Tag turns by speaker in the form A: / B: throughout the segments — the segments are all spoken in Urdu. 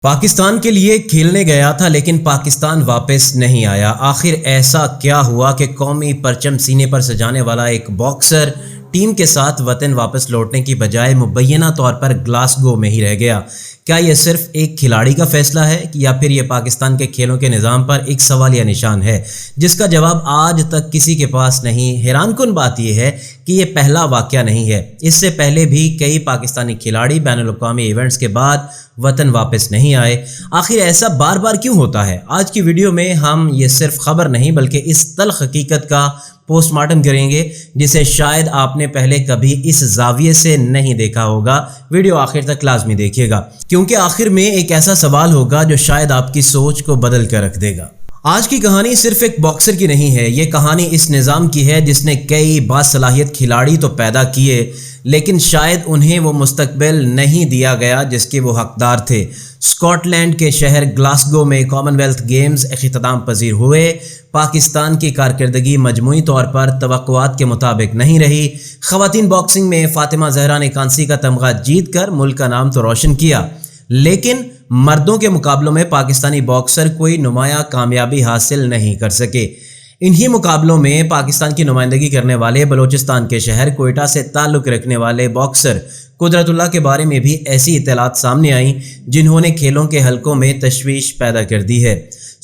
A: پاکستان کے لیے کھیلنے گیا تھا لیکن پاکستان واپس نہیں آیا۔ آخر ایسا کیا ہوا کہ قومی پرچم سینے پر سجانے والا ایک باکسر ٹیم کے ساتھ وطن واپس لوٹنے کی بجائے مبینہ طور پر گلاسگو میں ہی رہ گیا؟ کیا یہ صرف ایک کھلاڑی کا فیصلہ ہے یا پھر یہ پاکستان کے کھیلوں کے نظام پر ایک سوالیہ نشان ہے جس کا جواب آج تک کسی کے پاس نہیں؟ حیران کن بات یہ ہے کہ یہ پہلا واقعہ نہیں ہے، اس سے پہلے بھی کئی پاکستانی کھلاڑی بین الاقوامی ایونٹس کے بعد وطن واپس نہیں آئے۔ آخر ایسا بار بار کیوں ہوتا ہے؟ آج کی ویڈیو میں ہم یہ صرف خبر نہیں بلکہ اس تلخ حقیقت کا پوسٹ مارٹم کریں گے جسے شاید آپ نے پہلے کبھی اس زاویے سے نہیں دیکھا ہوگا۔ ویڈیو آخر تک لازمی دیکھیے گا کیونکہ آخر میں ایک ایسا سوال ہوگا جو شاید آپ کی سوچ کو بدل کر رکھ دے گا۔ آج کی کہانی صرف ایک باکسر کی نہیں ہے، یہ کہانی اس نظام کی ہے جس نے کئی باصلاحیت کھلاڑی تو پیدا کیے لیکن شاید انہیں وہ مستقبل نہیں دیا گیا جس کے وہ حقدار تھے۔ اسکاٹ لینڈ کے شہر گلاسگو میں کامن ویلتھ گیمز اختتام پذیر ہوئے۔ پاکستان کی کارکردگی مجموعی طور پر توقعات کے مطابق نہیں رہی۔ خواتین باکسنگ میں فاطمہ زہرا نے کانسی کا تمغہ جیت کر ملک کا نام تو روشن کیا لیکن مردوں کے مقابلوں میں پاکستانی باکسر کوئی نمایاں کامیابی حاصل نہیں کر سکے۔ انہی مقابلوں میں پاکستان کی نمائندگی کرنے والے بلوچستان کے شہر کوئٹہ سے تعلق رکھنے والے باکسر قدرت اللہ کے بارے میں بھی ایسی اطلاعات سامنے آئیں جنہوں نے کھیلوں کے حلقوں میں تشویش پیدا کر دی ہے۔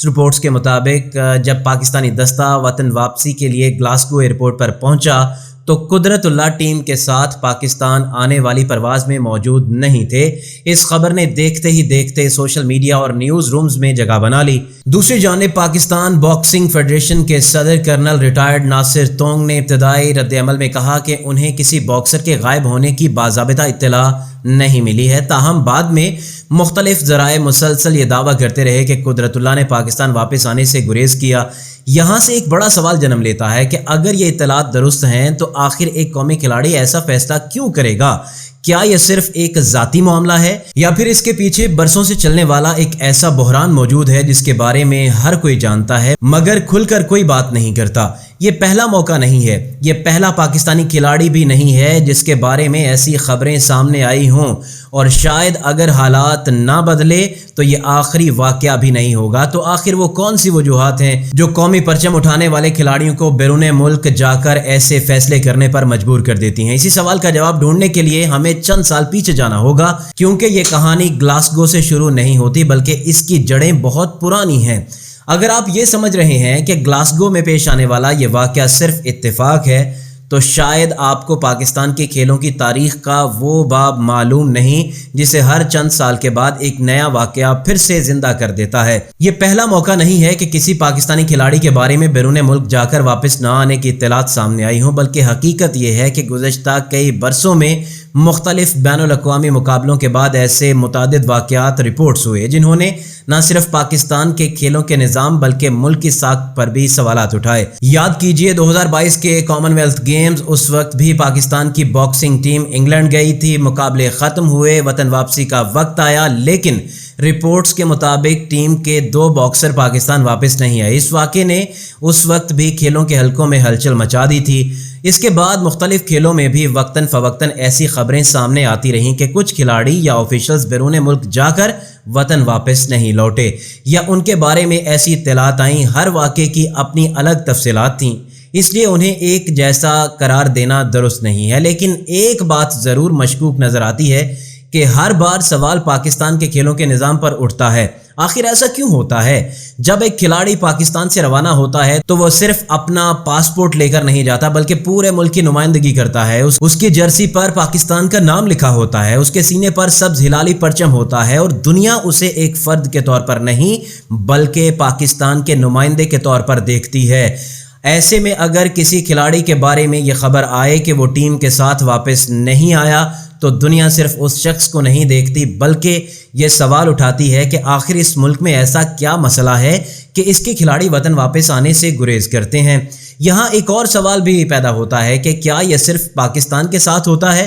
A: رپورٹس کے مطابق جب پاکستانی دستہ وطن واپسی کے لیے گلاسگو ایئرپورٹ پر پہنچا تو قدرت اللہ ٹیم کے ساتھ پاکستان آنے والی پرواز میں موجود نہیں تھے۔ اس خبر نے دیکھتے ہی دیکھتے سوشل میڈیا اور نیوز رومز میں جگہ بنا لی۔ دوسری جانب پاکستان باکسنگ فیڈریشن کے صدر کرنل ریٹائرڈ ناصر تونگ نے ابتدائی رد عمل میں کہا کہ انہیں کسی باکسر کے غائب ہونے کی باضابطہ اطلاع نہیں ملی ہے، تاہم بعد میں مختلف ذرائع مسلسل یہ دعویٰ کرتے رہے کہ قدرت اللہ نے پاکستان واپس آنے سے گریز کیا۔ یہاں سے ایک بڑا سوال جنم لیتا ہے کہ اگر یہ اطلاعات درست ہیں تو آخر ایک قومی کھلاڑی ایسا فیصلہ کیوں کرے گا؟ کیا یہ صرف ایک ذاتی معاملہ ہے یا پھر اس کے پیچھے برسوں سے چلنے والا ایک ایسا بحران موجود ہے جس کے بارے میں ہر کوئی جانتا ہے مگر کھل کر کوئی بات نہیں کرتا؟ یہ پہلا موقع نہیں ہے، یہ پہلا پاکستانی کھلاڑی بھی نہیں ہے جس کے بارے میں ایسی خبریں سامنے آئی ہوں، اور شاید اگر حالات نہ بدلے تو یہ آخری واقعہ بھی نہیں ہوگا۔ تو آخر وہ کون سی وجوہات ہیں جو قومی پرچم اٹھانے والے کھلاڑیوں کو بیرون ملک جا کر ایسے فیصلے کرنے پر مجبور کر دیتی ہیں؟ اسی سوال کا جواب ڈھونڈنے کے لیے ہمیں چند سال پیچھے جانا ہوگا کیونکہ یہ کہانی گلاسگو سے شروع نہیں ہوتی بلکہ اس کی جڑیں بہت پرانی ہیں۔ اگر آپ یہ سمجھ رہے ہیں کہ گلاسگو میں پیش آنے والا یہ واقعہ صرف اتفاق ہے تو شاید آپ کو پاکستان کے کھیلوں کی تاریخ کا وہ باب معلوم نہیں جسے ہر چند سال کے بعد ایک نیا واقعہ پھر سے زندہ کر دیتا ہے۔ یہ پہلا موقع نہیں ہے کہ کسی پاکستانی کھلاڑی کے بارے میں بیرون ملک جا کر واپس نہ آنے کی اطلاعات سامنے آئی ہوں، بلکہ حقیقت یہ ہے کہ گزشتہ کئی برسوں میں مختلف بین الاقوامی مقابلوں کے بعد ایسے متعدد واقعات رپورٹس ہوئے جنہوں نے نہ صرف پاکستان کے کھیلوں کے نظام بلکہ ملک کی ساکھ پر بھی سوالات اٹھائے۔ یاد کیجئے 2022 کے کامن ویلتھ گیمز، اس وقت بھی پاکستان کی باکسنگ ٹیم انگلینڈ گئی تھی، مقابلے ختم ہوئے، وطن واپسی کا وقت آیا لیکن رپورٹس کے مطابق ٹیم کے 2 باکسر پاکستان واپس نہیں آئے۔ اس واقعے نے اس وقت بھی کھیلوں کے حلقوں میں ہلچل مچا دی تھی۔ اس کے بعد مختلف کھیلوں میں بھی وقتاً فوقتاً ایسی خبریں سامنے آتی رہیں کہ کچھ کھلاڑی یا آفیشلز بیرون ملک جا کر وطن واپس نہیں لوٹے یا ان کے بارے میں ایسی اطلاعات آئیں۔ ہر واقعے کی اپنی الگ تفصیلات تھیں، اس لیے انہیں ایک جیسا قرار دینا درست نہیں ہے، لیکن ایک بات ضرور مشکوک نظر آتی ہے کہ ہر بار سوال پاکستان کے کھیلوں کے نظام پر اٹھتا ہے۔ آخر ایسا کیوں ہوتا ہے؟ جب ایک کھلاڑی پاکستان سے روانہ ہوتا ہے تو وہ صرف اپنا پاسپورٹ لے کر نہیں جاتا بلکہ پورے ملک کی نمائندگی کرتا ہے۔ اس کی جرسی پر پاکستان کا نام لکھا ہوتا ہے، اس کے سینے پر سبز ہلالی پرچم ہوتا ہے اور دنیا اسے ایک فرد کے طور پر نہیں بلکہ پاکستان کے نمائندے کے طور پر دیکھتی ہے۔ ایسے میں اگر کسی کھلاڑی کے بارے میں یہ خبر آئے کہ وہ ٹیم کے ساتھ واپس نہیں آیا تو دنیا صرف اس شخص کو نہیں دیکھتی بلکہ یہ سوال اٹھاتی ہے کہ آخر اس ملک میں ایسا کیا مسئلہ ہے کہ اس کے کھلاڑی وطن واپس آنے سے گریز کرتے ہیں۔ یہاں ایک اور سوال بھی پیدا ہوتا ہے کہ کیا یہ صرف پاکستان کے ساتھ ہوتا ہے؟